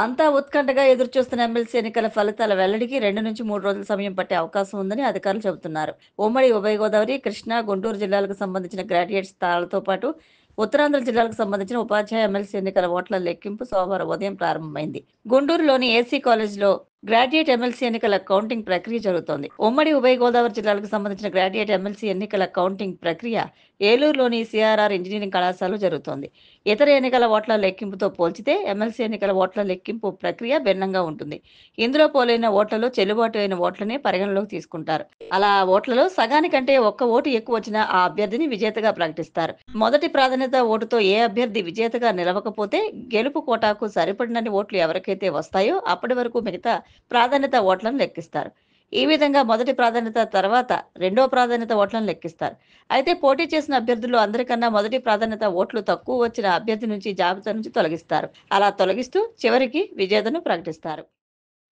అంతా ఉత్కంఠగా ఎదురుచూస్తున్న ఎమ్మెల్సీ ఎన్నికల ఫలితాల వెల్లడికి 2-3 రోజుల సమయం పట్టే అవకాశం ఉందని అధికారులు చెబుతున్నారు. ఉమ్మడి ఉభయ గోదావరి, కృష్ణా, గుంటూరు జిల్లాలకు సంబంధించిన గ్రాడ్యుయేట్ స్థానాలతో పాటు ఉత్తరాంధ్ర జిల్లాలకు సంబంధించిన ఉపాధ్యాయ ఎమ్మెల్సీ ఎన్నికల ఓట్ల లెక్కింపు సోమవారం ఉదయం ప్రారంభమైంది. గుంటూరులోని ఏసీ కాలేజ్లో గ్రాడ్యుయేట్ ఎమ్మెల్సీ ఎన్నికల కౌంటింగ్ ప్రక్రియ జరుగుతోంది. ఉమ్మడి ఉభయ గోదావరి జిల్లాలకు సంబంధించిన గ్రాడ్యుయేట్ ఎమ్మెల్సీ ఎన్నికల కౌంటింగ్ ప్రక్రియ ఏలూరులోని సిఆర్ఆర్ ఇంజనీరింగ్ కళాశాలలో జరుగుతోంది. ఇతర ఎన్నికల ఓట్ల లెక్కింపుతో పోల్చితే ఎమ్మెల్సీ ఎన్నికల ఓట్ల లెక్కింపు ప్రక్రియ భిన్నంగా ఉంటుంది. ఇందులో పోలైన ఓట్లలో చెల్లుబాటు అయిన ఓట్లనే పరిగణలోకి తీసుకుంటారు. అలా ఆ ఓట్లలో సగానికంటే ఒక్క ఓటు ఎక్కువ వచ్చినా ఆ అభ్యర్థిని విజేతగా ప్రకటిస్తారు. మొదటి ప్రాధాన్యత ఓటుతో ఏ అభ్యర్థి విజేతగా నిలవకపోతే గెలుపు కోటాకు సరిపడినన్ని ఓట్లు ఎవరికైతే వస్తాయో అప్పటి వరకు మిగతా ప్రాధాన్యత ఓట్లను లెక్కిస్తారు. ఈ విధంగా మొదటి ప్రాధాన్యత తర్వాత రెండో ప్రాధాన్యత ఓట్లను లెక్కిస్తారు. అయితే పోటీ చేసిన అభ్యర్థుల్లో అందరికన్నా మొదటి ప్రాధాన్యత ఓట్లు తక్కువ వచ్చిన అభ్యర్థి నుంచి జాబితా నుంచి తొలగిస్తారు. అలా తొలగిస్తూ చివరికి విజేతను ప్రకటిస్తారు.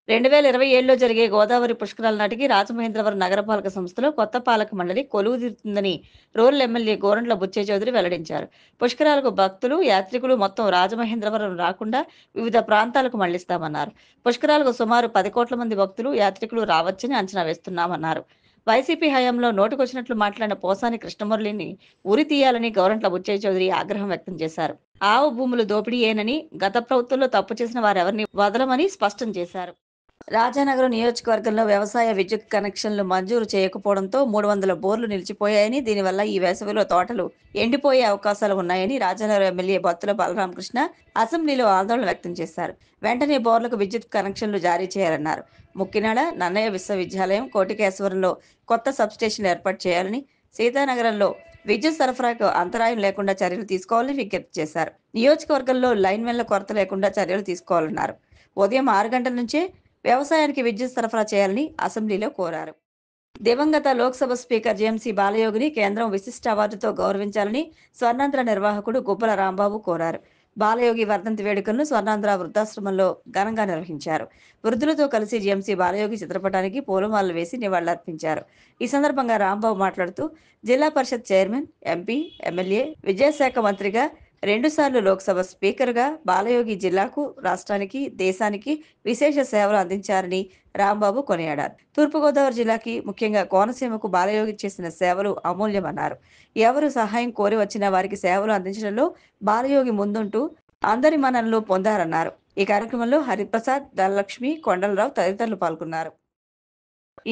2027లో జరిగే గోదావరి పుష్కరాల నాటికి రాజమహేంద్రవరం నగరపాలక సంస్థలో కొత్త పాలక మండలి కొలువుదీరుతుందని రూరల్ ఎమ్మెల్యే గోరంట్ల బుచ్చయ్య చౌదరి వెల్లడించారు. పుష్కరాలకు భక్తులు, యాత్రికులు మొత్తం రాజమహేంద్రవరం రాకుండా వివిధ ప్రాంతాలకు మళ్లిస్తామన్నారు. పుష్కరాలకు సుమారు 10 కోట్ల మంది భక్తులు, యాత్రికులు రావచ్చని అంచనా వేస్తున్నామన్నారు. వైసీపీ హయాంలో నోటుకొచ్చినట్లు మాట్లాడిన పోసాని కృష్ణమురళిని ఉరి తీయాలని గోరంట్ల బుచ్చయ్య చౌదరి ఆగ్రహం వ్యక్తం చేశారు. ఆవు భూములు దోపిడీయేనని, గత ప్రభుత్వంలో తప్పు చేసిన వారెవరిని వదలమని స్పష్టం చేశారు. రాజానగరం నియోజకవర్గంలో వ్యవసాయ విద్యుత్ కనెక్షన్లు మంజూరు చేయకపోవడంతో 300 బోర్లు నిలిచిపోయాయని, దీనివల్ల ఈ వేసవిలో తోటలు ఎండిపోయే అవకాశాలు ఉన్నాయని రాజానగరం ఎమ్మెల్యే బత్తుల బలరామకృష్ణ అసెంబ్లీలో ఆందోళన వ్యక్తం చేశారు. వెంటనే బోర్లకు విద్యుత్ కనెక్షన్లు జారీ చేయాలన్నారు. ముక్కినాడ, నన్నయ్య విశ్వవిద్యాలయం, కోటికేశ్వరంలో కొత్త సబ్స్టేషన్లు ఏర్పాటు చేయాలని, సీతానగరంలో విద్యుత్ సరఫరాకు అంతరాయం లేకుండా చర్యలు తీసుకోవాలని విజ్ఞప్తి చేశారు. నియోజకవర్గంలో లైన్మెన్ల కొరత లేకుండా చర్యలు తీసుకోవాలన్నారు. ఉదయం 6 గంటల నుంచే వ్యవసాయానికి విద్యుత్ సరఫరా చేయాలని అసెంబ్లీలో కోరారు. దివంగత లోక్సభ స్పీకర్ జేఎంసీ బాలయోగిని కేంద్రం విశిష్ట అవార్డుతో గౌరవించాలని స్వర్ణాంధ్ర నిర్వాహకుడు గుబ్బల రాంబాబు కోరారు. బాలయోగి వర్ధంతి వేడుకలను స్వర్ణాంధ్ర వృద్ధాశ్రమంలో ఘనంగా నిర్వహించారు. వృద్ధులతో కలిసి జేఎంసీ బాలయోగి చిత్రపటానికి పూలమాలలు వేసి నివాళులర్పించారు. ఈ సందర్భంగా రాంబాబు మాట్లాడుతూ జిల్లా పరిషత్ చైర్మన్, ఎంపీ, ఎమ్మెల్యే, విద్యాశాఖ మంత్రిగా, 2 సార్లు లోక్సభ స్పీకర్గా బాలయోగి జిల్లాకు, రాష్ట్రానికి, దేశానికి విశేష సేవలు అందించారని రాంబాబు కొనియాడారు. తూర్పుగోదావరి జిల్లాకి, ముఖ్యంగా కోనసీమకు బాలయోగి చేసిన సేవలు అమూల్యమన్నారు. ఎవరు సహాయం కోరి వచ్చినా వారికి సేవలు అందించడంలో బాలయోగి ముందుంటూ అందరి మన్ననలు పొందారన్నారు. ఈ కార్యక్రమంలో హరిప్రసాద్, ధనలక్ష్మి, కొండలరావు తదితరులు పాల్గొన్నారు.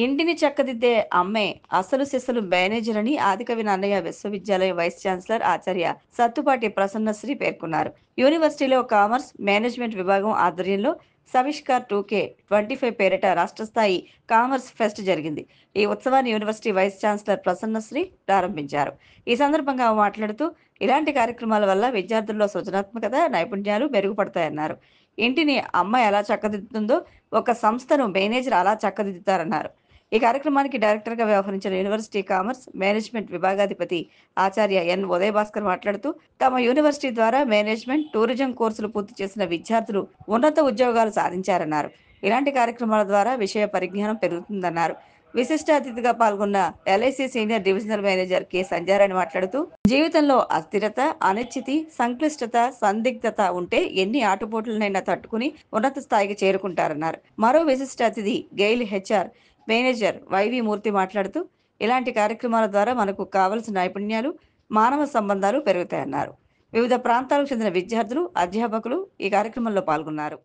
ఇంటిని చక్కదిద్దే అమ్మే అసలు సిసలు మేనేజర్ అని ఆదికవి నన్నయ్య విశ్వవిద్యాలయ వైస్ ఛాన్సలర్ ఆచార్య సత్తుపాటి ప్రసన్నశ్రీ పేర్కొన్నారు. యూనివర్సిటీలో కామర్స్, మేనేజ్మెంట్ విభాగం ఆధ్వర్యంలో సవిష్కార్ 2K25 పేరిట రాష్ట్ర స్థాయి కామర్స్ ఫెస్ట్ జరిగింది. ఈ ఉత్సవాన్ని యూనివర్సిటీ వైస్ ఛాన్సలర్ ప్రసన్నశ్రీ ప్రారంభించారు. ఈ సందర్భంగా ఆమె మాట్లాడుతూ ఇలాంటి కార్యక్రమాల వల్ల విద్యార్థుల్లో సృజనాత్మకత, నైపుణ్యాలు మెరుగుపడతాయన్నారు. ఇంటిని అమ్మ ఎలా చక్కదిద్దుతుందో ఒక సంస్థను మేనేజర్ అలా చక్కదిద్దుతారన్నారు. ఈ కార్యక్రమానికి డైరెక్టర్గా వ్యవహరించిన యూనివర్సిటీ కామర్స్, మేనేజ్మెంట్ విభాగాధిపతి ఆచార్య ఎన్ ఉదయభాస్కర్ మాట్లాడుతూ తమ యూనివర్సిటీ ద్వారా మేనేజ్మెంట్, టూరిజం కోర్సులు పూర్తి చేసిన విద్యార్థులు ఉన్నత ఉద్యోగాలు సాధించారన్నారు. ఇలాంటి కార్యక్రమాల ద్వారా విషయ పరిజ్ఞానం పెరుగుతుందన్నారు. విశిష్ట అతిథిగా పాల్గొన్న LIC senior divisional manager K Sandhyarani మాట్లాడుతూ జీవితంలో అస్థిరత, అనిశ్చితి, సంక్లిష్టత, సందిగ్ధత ఉంటే ఎన్ని ఆటుపోట్లనైనా తట్టుకుని ఉన్నత స్థాయికి చేరుకుంటారన్నారు. మరో విశిష్ట అతిథి గెయిల్ హెచ్ఆర్ మేనేజర్ వైవి మూర్తి మాట్లాడుతూ ఇలాంటి కార్యక్రమాల ద్వారా మనకు కావలసిన నైపుణ్యాలు, మానవ సంబంధాలు పెరుగుతాయన్నారు. వివిధ ప్రాంతాలకు చెందిన విద్యార్థులు, అధ్యాపకులు ఈ కార్యక్రమంలో పాల్గొన్నారు.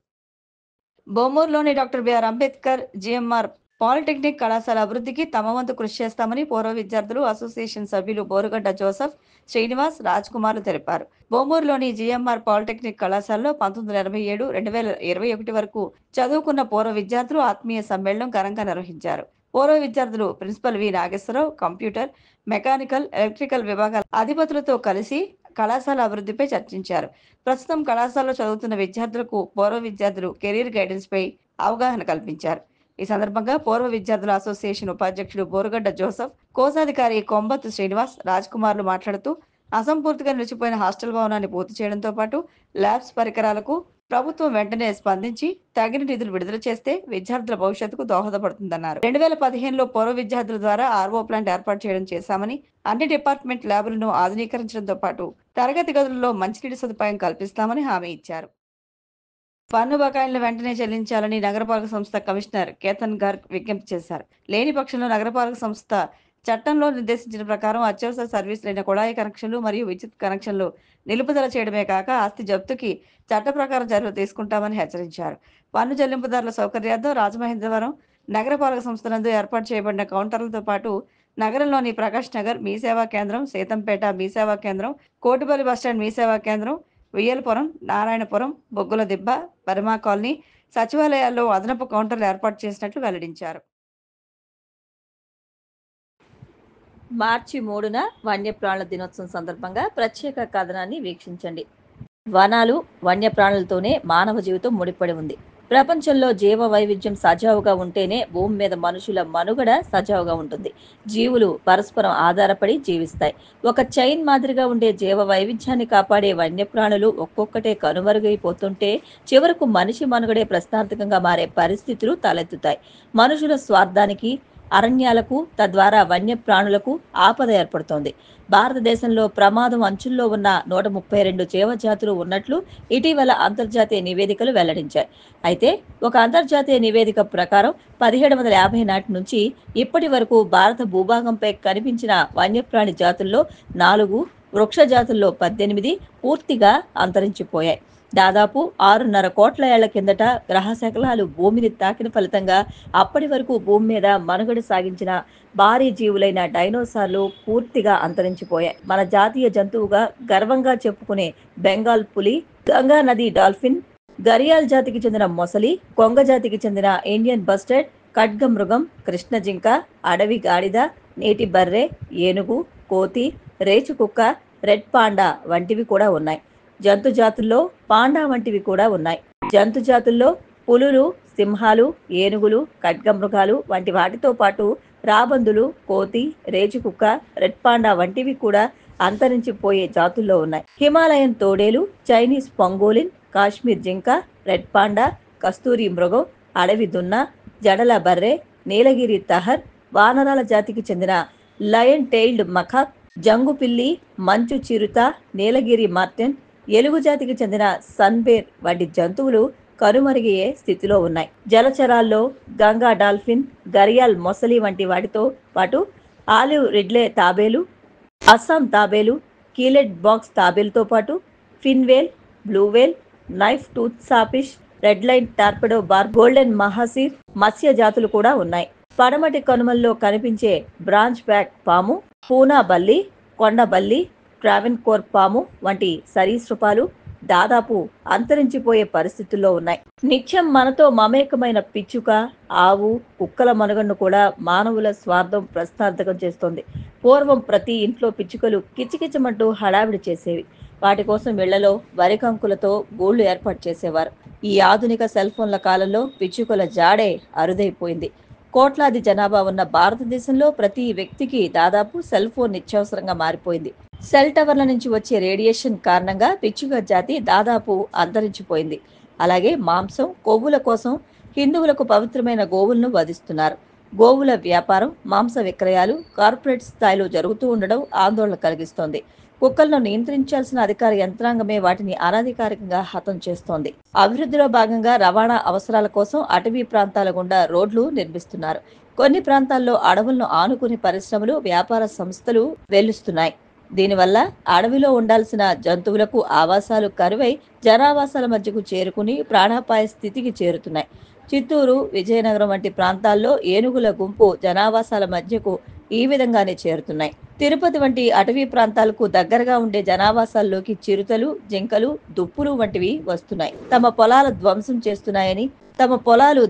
బొమ్మూరులోని doctor BR Ambedkar GMR polytechnic కళాశాల అభివృద్ధికి తమ వంతు కృషి చేస్తామని పూర్వ విద్యార్థులు అసోసియేషన్ సభ్యులు బోరుగడ్డ జోసెఫ్, శ్రీనివాస్, రాజ్ కుమార్లు తెలిపారు. బొమ్మూరులోని జిఎంఆర్ పాలిటెక్నిక్ కళాశాలలో 1987, 2021 వరకు చదువుకున్న పూర్వ విద్యార్థులు ఆత్మీయ సమ్మేళనం ఘనంగా నిర్వహించారు. పూర్వ విద్యార్థులు principal V Nageswararao, computer, mechanical, electrical విభాగాల అధిపతులతో కలిసి కళాశాల అభివృద్ధిపై చర్చించారు. ప్రస్తుతం కళాశాలలో చదువుతున్న విద్యార్థులకు పూర్వ విద్యార్థులు కెరీర్ గైడెన్స్ పై అవగాహన కల్పించారు. ఈ సందర్భంగా పూర్వ విద్యార్థుల అసోసియేషన్ ఉపాధ్యక్షుడు బోరుగడ్డ జోసెఫ్, కోశాధికారి కొంబత్తు శ్రీనివాస్, రాజ్ కుమార్లు మాట్లాడుతూ అసంపూర్తిగా నిలిచిపోయిన హాస్టల్ భవనాన్ని పూర్తి చేయడంతో పాటు ల్యాబ్స్ పరికరాలకు ప్రభుత్వం వెంటనే స్పందించి తగిన నిధులు విడుదల చేస్తే విద్యార్థుల భవిష్యత్తుకు దోహదపడుతుందన్నారు. 2015లో పూర్వ విద్యార్థుల ద్వారా ఆర్ఓ ప్లాంట్ ఏర్పాటు చేయడం చేశామని, అన్ని డిపార్ట్మెంట్ ల్యాబులను ఆధునీకరించడంతో పాటు తరగతి గదులలో మంచినీటి సదుపాయం కల్పిస్తామని హామీ ఇచ్చారు. పన్ను బకాయిలను వెంటనే చెల్లించాలని నగరపాలక సంస్థ కమిషనర్ కేతన్ గర్గ్ విజ్ఞప్తి చేశారు. లేని పక్షంలో నగరపాలక సంస్థ చట్టంలో నిర్దేశించిన ప్రకారం అత్యవసర సర్వీసులైన కుళాయి కనెక్షన్లు మరియు విద్యుత్ కనెక్షన్లు నిలుపుదల చేయడమే కాక ఆస్తి జప్తుకి చట్ట ప్రకారం చర్యలు తీసుకుంటామని హెచ్చరించారు. పన్ను చెల్లింపుదారుల సౌకర్యార్థం రాజమహేంద్రవరం నగరపాలక సంస్థ నందు ఏర్పాటు చేయబడిన కౌంటర్లతో పాటు నగరంలోని ప్రకాష్ నగర్ మీ సేవా కేంద్రం, సీతంపేట మీ సేవా కేంద్రం, కోటిపల్లి బస్టాండ్ మీ సేవా కేంద్రం, వియ్యలపురం, నారాయణపురం, బొగ్గుల దిబ్బ, బర్మా కాలనీ, సచివాలయాల్లో అదనపు కౌంటర్లు ఏర్పాటు చేసినట్లు వెల్లడించారు. మార్చి 3న వన్యప్రాణుల దినోత్సవం సందర్భంగా ప్రత్యేక కథనాన్ని వీక్షించండి. వనాలు, వన్యప్రాణులతోనే మానవ జీవితం ముడిపడి ఉంది. ప్రపంచంలో జీవ వైవిధ్యం సజావుగా ఉంటేనే భూమి మీద మనుషుల మనుగడ సజావుగా ఉంటుంది. జీవులు పరస్పరం ఆధారపడి జీవిస్తాయి. ఒక చైన్ మాదిరిగా ఉండే జీవ వైవిధ్యాన్ని కాపాడే వన్యప్రాణులు ఒక్కొక్కటే కనుమరుగైపోతుంటే చివరకు మనిషి మనుగడే ప్రశ్నార్థకంగా మారే పరిస్థితులు తలెత్తుతాయి. మనుషుల స్వార్థానికి, అరణ్యాలకు, తద్వారా వన్యప్రాణులకు ఆపద ఏర్పడుతోంది. భారతదేశంలో ప్రమాదం అంచుల్లో ఉన్న 132 జీవజాతులు ఉన్నట్లు ఇటీవల అంతర్జాతీయ నివేదికలు వెల్లడించాయి. అయితే ఒక అంతర్జాతీయ నివేదిక ప్రకారం 1750 నాటి నుంచి ఇప్పటి వరకు భారత భూభాగంపై కనిపించిన వన్యప్రాణి జాతుల్లో 4, వృక్ష జాతుల్లో 18 పూర్తిగా అంతరించిపోయాయి. దాదాపు 6.5 కోట్ల ఏళ్ల కిందట గ్రహ శకలాలు భూమిని తాకిన ఫలితంగా అప్పటి వరకు భూమి మీద మనుగడ సాగించిన భారీ జీవులైన డైనోసార్లు పూర్తిగా అంతరించిపోయాయి. మన జాతీయ జంతువుగా గర్వంగా చెప్పుకునే బెంగాల్ పులి, గంగా నది డాల్ఫిన్, గరియాల్ జాతికి చెందిన మొసలి, కొంగ జాతికి చెందిన ఇండియన్ బస్టర్డ్, ఖడ్గమృగం, కృష్ణ జింక, అడవి గాడిద, నీటి బర్రె, ఏనుగు, కోతి, రేచు కుక్క, రెడ్ పాండా వంటివి కూడా ఉన్నాయి. జంతు జాతుల్లో పాండా వంటివి కూడా ఉన్నాయి. జంతు జాతుల్లో పులులు, సింహాలు, ఏనుగులు, ఖడ్గమృగాలు వంటి వాటితో పాటు రాబందులు, కోతి, రేచుకుక్క, రెడ్ పాండా వంటివి కూడా అంతరించిపోయే జాతుల్లో ఉన్నాయి. హిమాలయన్ తోడేలు, చైనీస్ పంగోలిన్, కాశ్మీర్ జింక, రెడ్ పాండా, కస్తూరి మృగం, అడవి దున్న, జడల బర్రె, నీలగిరి తహర్, వానరాల జాతికి చెందిన లయన్ టెయిల్డ్ మకాక్, జంగు పిల్లి, మంచు చిరుత, నీలగిరి మార్టెన్, ఎలుగు జాతికి చెందిన సన్బేర్ వంటి జంతువులు కనుమరుగయ్యే స్థితిలో ఉన్నాయి. జలచరాల్లో గంగా డాల్ఫిన్, గరియాల్ మొసలి వంటి వాటితో పాటు ఆలివ్ రిడ్లే తాబేలు, అస్సాం తాబేలు, కీలెట్ బాక్స్ తాబేలుతో పాటు fin whale, blue whale, knife tooth sawfish, red line torpedo barb, golden mahseer మత్స్య జాతులు కూడా ఉన్నాయి. పడమటి కనుమల్లో కనిపించే బ్రాంచ్ బ్యాక్ పాము, పూనా బల్లి, కొండ బల్లి, ట్రావెన్కోర్ పాము వంటి సరీసృపాలు దాదాపు అంతరించిపోయే పరిస్థితుల్లో ఉన్నాయి. నిత్యం మనతో మమేకమైన పిచ్చుక, ఆవు, కుక్కల మనుగడను కూడా మానవుల స్వార్థం ప్రశ్నార్థకం చేస్తోంది. పూర్వం ప్రతి ఇంట్లో పిచ్చుకలు కిచకిచమంటూ హడావిడి చేసేవి. వాటి కోసం ఇళ్లలో వరి కంకులతో గూళ్లు ఏర్పాటు చేసేవారు. ఈ ఆధునిక సెల్ ఫోన్ల కాలంలో పిచ్చుకల జాడే అరుదైపోయింది. కోట్లాది జనాభా ఉన్న భారతదేశంలో ప్రతి వ్యక్తికి దాదాపు సెల్ ఫోన్ నిత్యావసరంగా మారిపోయింది. సెల్ టవర్ల నుంచి వచ్చే రేడియేషన్ కారణంగా పిచ్చుక జాతి దాదాపు అంతరించిపోయింది. అలాగే మాంసం, కొవ్వుల కోసం హిందువులకు పవిత్రమైన గోవులను వధిస్తున్నారు. గోవుల వ్యాపారం, మాంస విక్రయాలు కార్పొరేట్ స్థాయిలో జరుగుతూ ఉండడం ఆందోళన కలిగిస్తోంది. కుక్కలను నియంత్రించాల్సిన అధికార యంత్రాంగమే వాటిని అనధికారికంగా హతం చేస్తోంది. అభివృద్ధిలో భాగంగా రవాణా అవసరాల కోసం అటవీ ప్రాంతాల గుండా రోడ్లు నిర్మిస్తున్నారు. కొన్ని ప్రాంతాల్లో అడవులను ఆనుకుని పరిశ్రమలు, వ్యాపార సంస్థలు వెలుస్తున్నాయి. దీనివల్ల అడవిలో ఉండాల్సిన జంతువులకు ఆవాసాలు కరువై జనావాసాల మధ్యకు చేరుకుని ప్రాణాపాయ స్థితికి చేరుతున్నాయి. చిత్తూరు, విజయనగరం వంటి ప్రాంతాల్లో ఏనుగుల గుంపు జనావాసాల మధ్యకు ఈ విధంగానే చేరుతున్నాయి. తిరుపతి వంటి అటవీ ప్రాంతాలకు దగ్గరగా ఉండే జనావాసాల్లోకి చిరుతలు, జింకలు, దుప్పులు వంటివి వస్తున్నాయి. తమ పొలాలు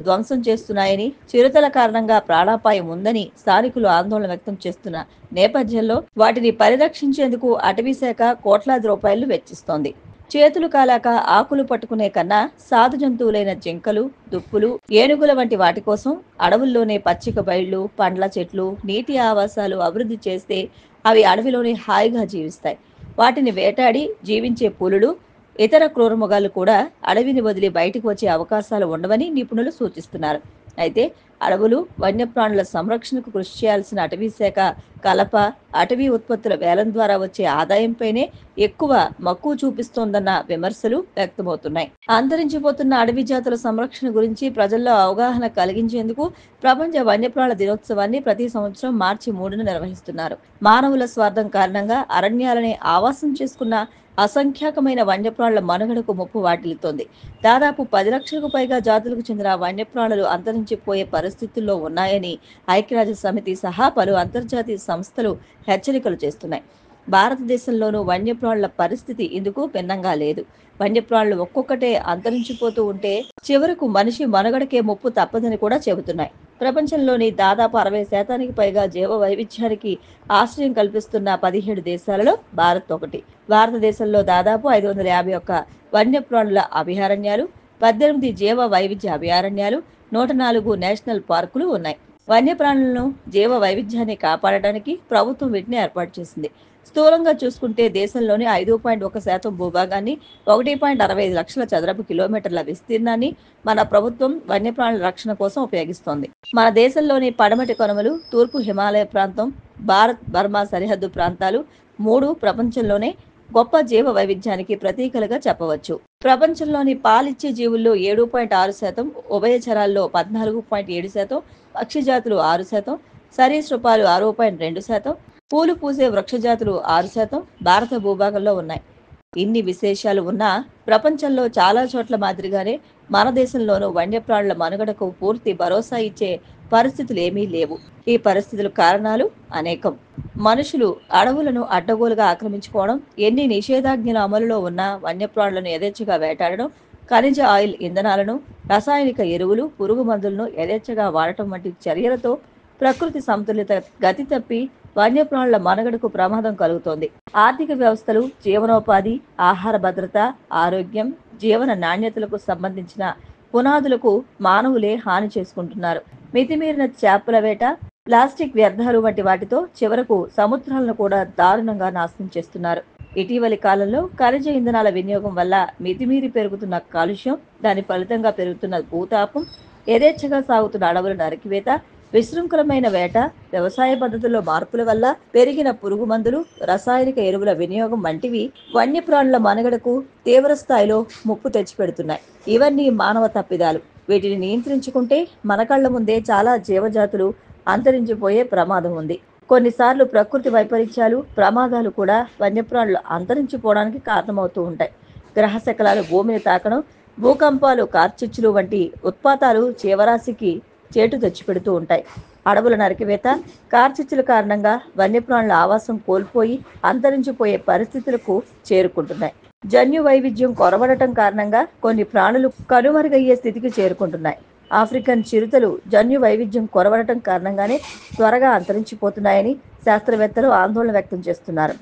ధ్వంసం చేస్తున్నాయని, చిరుతల కారణంగా ప్రాణాపాయం ఉందని స్థానికులు ఆందోళన వ్యక్తం చేస్తున్న నేపథ్యంలో వాటిని పరిరక్షించేందుకు అటవీ శాఖ కోట్లాది రూపాయలు వెచ్చిస్తోంది. చేతులు కాలాక ఆకులు పట్టుకునే కన్నా సాధు జంతువులైన జింకలు, దుప్పులు, ఏనుగుల వంటి వాటి కోసం అడవుల్లోనే పచ్చిక బయళ్లు, పండ్ల చెట్లు, నీటి ఆవాసాలు అభివృద్ధి చేస్తే అవి అడవిలోనే హాయిగా జీవిస్తాయి. వాటిని వేటాడి జీవించే పులులు, ఇతర క్రూరమృగాలు కూడా అడవిని వదిలి బయటకు వచ్చే అవకాశాలు ఉండవని నిపుణులు సూచిస్తున్నారు. అయితే అడవులు, వన్యప్రాణుల సంరక్షణకు కృషి చేయాల్సిన అటవీ శాఖ కలప, అటవీ ఉత్పత్తుల వేలం ద్వారా వచ్చే ఆదాయంపైనే ఎక్కువ మక్కువ చూపిస్తోందన్న విమర్శలు వ్యక్తమవుతున్నాయి. అంతరించిపోతున్న అడవి జాతుల సంరక్షణ గురించి ప్రజల్లో అవగాహన కలిగించేందుకు ప్రపంచ వన్యప్రాణుల దినోత్సవాన్ని ప్రతి సంవత్సరం మార్చి 3న నిర్వహిస్తున్నారు. మానవుల స్వార్థం కారణంగా అరణ్యాలని ఆవాసం చేసుకున్న అసంఖ్యాకమైన వన్యప్రాణుల మనుగడకు ముప్పు వాటిల్లుతోంది. దాదాపు 10 లక్షలకు పైగా జాతులకు చెందిన వన్యప్రాణులు అంతరించిపోయే పరిస్థితుల్లో ఉన్నాయని ఐక్యరాజ్య సమితి సహా పలు అంతర్జాతీయ సంస్థలు హెచ్చరికలు చేస్తున్నాయి. భారతదేశంలోనూ వన్యప్రాణుల పరిస్థితి ఇందుకు భిన్నంగా లేదు. వన్యప్రాణులు ఒక్కొక్కటే అంతరించిపోతూ ఉంటే చివరకు మనిషి మనుగడకే ముప్పు తప్పదని కూడా చెబుతున్నాయి. ప్రపంచంలోని దాదాపు 60% పైగా జీవ వైవిధ్యానికి ఆశ్రయం కల్పిస్తున్న 17 దేశాలలో భారత్ ఒకటి. భారతదేశంలో దాదాపు 551 వన్యప్రాణుల అభయారణ్యాలు, 18 జీవ వైవిధ్య అభయారణ్యాలు, 104 నేషనల్ పార్కులు ఉన్నాయి. వన్యప్రాణులను, జీవ వైవిధ్యాన్ని కాపాడడానికి ప్రభుత్వం వీటిని ఏర్పాటు చేసింది. స్థూలంగా చూసుకుంటే దేశంలోని 5.1% భూభాగాన్ని, 1.65 లక్షల చదరపు కిలోమీటర్ల విస్తీర్ణాన్ని మన ప్రభుత్వం వన్యప్రాణుల రక్షణ కోసం ఉపయోగిస్తోంది. మన దేశంలోని పడమటి కనుమలు, తూర్పు హిమాలయ ప్రాంతం, భారత్ బర్మా సరిహద్దు ప్రాంతాలు 3 ప్రపంచంలోనే గొప్ప జీవ వైవిధ్యానికి ప్రతీకలుగా చెప్పవచ్చు. ప్రపంచంలోని పాలిచ్చే జీవుల్లో 7.6%, ఉభయచరాల్లో 14.7%, పక్షి జాతులు 6%, సరీసృపాలు 6.2%, పూలు పూసే వృక్ష జాతులు 6% భారత భూభాగంలో ఉన్నాయి. ఇన్ని విశేషాలు ఉన్నా ప్రపంచంలో చాలా చోట్ల మాదిరిగానే మన దేశంలోనూ వన్యప్రాణుల మనుగడకు పూర్తి భరోసా ఇచ్చే పరిస్థితులు ఏమీ లేవు. ఈ పరిస్థితుల కారణాలు అనేకం. మనుషులు అడవులను అడ్డగోలుగా ఆక్రమించుకోవడం, ఎన్ని నిషేధాజ్ఞలు అమలులో ఉన్నా వన్యప్రాణులను యథేచ్ఛగా వేటాడడం, ఖనిజ ఆయిల్ ఇంధనాలను, రసాయనిక ఎరువులు, పురుగు మందులను యథేచ్ఛగా వాడటం వంటి చర్యలతో ప్రకృతి సమతుల్యత గతి తప్పి వన్యప్రాణుల మనుగడకు ప్రమాదం కలుగుతోంది. ఆర్థిక వ్యవస్థలు, జీవనోపాధి, ఆహార భద్రత, ఆరోగ్యం, జీవన నాణ్యతలకు సంబంధించిన పునాదులకు మానవులే హాని చేసుకుంటున్నారు. మితిమీరిన చేపల వేట, ప్లాస్టిక్ వ్యర్థాలు వంటి వాటితో చివరకు సముద్రాలను కూడా దారుణంగా నాశనం చేస్తున్నారు. ఇటీవలి కాలంలో ఖనిజ ఇంధనాల వినియోగం వల్ల మితిమీరి పెరుగుతున్న కాలుష్యం, దాని ఫలితంగా పెరుగుతున్న భూతాపం, యథేచ్ఛగా సాగుతున్న అడవుల నరికివేత, విశృంఖలమైన వేట, వ్యవసాయ పద్ధతుల్లో మార్పుల వల్ల పెరిగిన పురుగు మందులు, రసాయనిక ఎరువుల వినియోగం వంటివి వన్యప్రాణుల మనుగడకు తీవ్ర స్థాయిలో ముప్పు తెచ్చిపెడుతున్నాయి. ఇవన్నీ మానవ తప్పిదాలు. వీటిని నియంత్రించుకుంటే మన కళ్ల ముందే చాలా జీవజాతులు అంతరించిపోయే ప్రమాదం ఉంది. కొన్నిసార్లు ప్రకృతి వైపరీత్యాలు, ప్రమాదాలు కూడా వన్యప్రాణులు అంతరించిపోవడానికి కారణమవుతూ ఉంటాయి. గ్రహశకలాలు భూమిని తాకడం, భూకంపాలు, కార్చిచ్చులు వంటి ఉత్పాతాలు జీవరాశికి చేటు తెచ్చిపెడుతూ ఉంటాయి. అడవుల నరికివేత, కార్చిచ్చుల కారణంగా వన్యప్రాణుల ఆవాసం కోల్పోయి అంతరించిపోయే పరిస్థితులకు చేరుకుంటున్నాయి. జన్యు వైవిధ్యం కొరవడటం కారణంగా కొన్ని ప్రాణులు కనుమరుగయ్యే స్థితికి చేరుకుంటున్నాయి. ఆఫ్రికన్ చిరుతలు జన్యు వైవిధ్యం కొరవడటం కారణంగానే త్వరగా అంతరించిపోతున్నాయని శాస్త్రవేత్తలు ఆందోళన వ్యక్తం చేస్తున్నారు.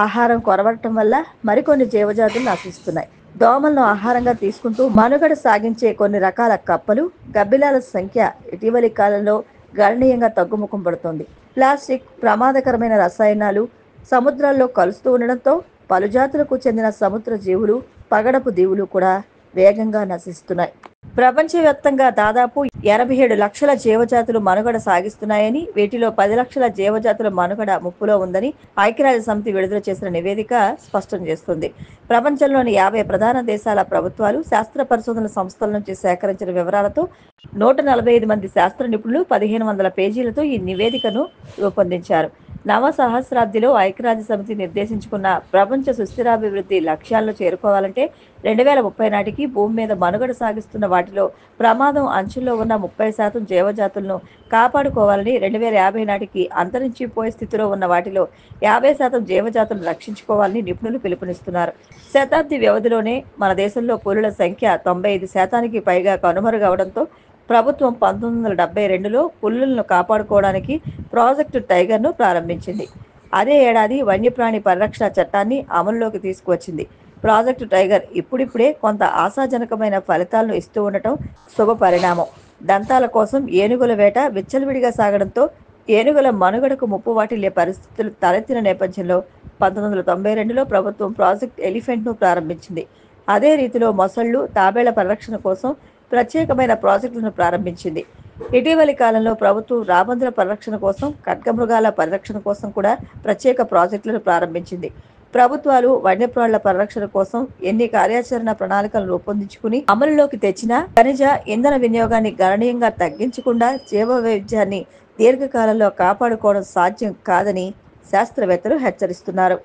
ఆహారం కొరవడటం వల్ల మరికొన్ని జీవజాతులు నశిస్తున్నాయి. దోమలను ఆహారంగా తీసుకుంటూ మనుగడ సాగించే కొన్ని రకాల కప్పలు, గబ్బిలాల సంఖ్య ఇటీవలి కాలంలో గణనీయంగా తగ్గుముఖం పడుతోంది. ప్లాస్టిక్, ప్రమాదకరమైన రసాయనాలు సముద్రాల్లో కలుస్తూ ఉండడంతో పలు జాతులకు చెందిన సముద్ర జీవులు, పగడపు దీవులు కూడా వేగంగా నశిస్తున్నాయి. ప్రపంచవ్యాప్తంగా దాదాపు 87 లక్షల జీవజాతులు మనుగడ సాగిస్తున్నాయని, వీటిలో 10 లక్షల జీవజాతుల మనుగడ ముప్పులో ఉందని ఐక్యరాజ్య సమితి విడుదల చేసిన నివేదిక స్పష్టం చేస్తుంది. ప్రపంచంలోని 50 ప్రధాన దేశాల ప్రభుత్వాలు, శాస్త్ర పరిశోధన సంస్థల నుంచి సేకరించిన వివరాలతో 145 మంది శాస్త్ర నిపుణులు 1500 పేజీలతో ఈ నివేదికను రూపొందించారు. నవ సహస్రాబ్దిలో ఐక్యరాజ్య సమితి నిర్దేశించుకున్న ప్రపంచ సుస్థిరాభివృద్ధి లక్ష్యాలను చేరుకోవాలంటే 2030 నాటికి భూమి మీద మనుగడ సాగిస్తున్న వాటిలో ప్రమాదం అంచుల్లో ఉన్న 30% జీవజాతులను కాపాడుకోవాలని, 2050 నాటికి అంతరించిపోయే స్థితిలో ఉన్న వాటిలో 50% జీవజాతులను రక్షించుకోవాలని నిపుణులు పిలుపునిస్తున్నారు. శతాబ్ది వ్యవధిలోనే మన దేశంలో పులుల సంఖ్య 95% పైగా కనుమరుగవడంతో ప్రభుత్వం 1972లో పులులను కాపాడుకోవడానికి ప్రాజెక్టు టైగర్ను ప్రారంభించింది. అదే ఏడాది వన్యప్రాణి పరిరక్షణ చట్టాన్ని అమలులోకి తీసుకువచ్చింది. ప్రాజెక్టు టైగర్ ఇప్పుడిప్పుడే కొంత ఆశాజనకమైన ఫలితాలను ఇస్తూ ఉండటం శుభ పరిణామం. దంతాల కోసం ఏనుగుల వేట విచ్చలవిడిగా సాగడంతో ఏనుగుల మనుగడకు ముప్పు వాటిల్లే పరిస్థితులు తలెత్తిన నేపథ్యంలో 1992లో ప్రభుత్వం ప్రాజెక్ట్ ఎలిఫెంట్ను ప్రారంభించింది. అదే రీతిలో మొసళ్ళు, తాబేళ్ల పరిరక్షణ కోసం ప్రత్యేకమైన ప్రాజెక్టులను ప్రారంభించింది. ఇటీవలి కాలంలో ప్రభుత్వం రాబందుల పరిరక్షణ కోసం, ఖడ్గమృగాల పరిరక్షణ కోసం కూడా ప్రత్యేక ప్రాజెక్టులను ప్రారంభించింది. ప్రభుత్వాలు వన్యప్రాణుల పరిరక్షణ కోసం ఎన్ని కార్యాచరణ ప్రణాళికలు రూపొందించుకుని అమలులోకి తెచ్చినా ఖనిజ, ఇంధన వినియోగాన్ని గణనీయంగా తగ్గించకుండా జీవ వైవిధ్యాన్ని దీర్ఘకాలంలో కాపాడుకోవడం సాధ్యం కాదని శాస్త్రవేత్తలు హెచ్చరిస్తున్నారు.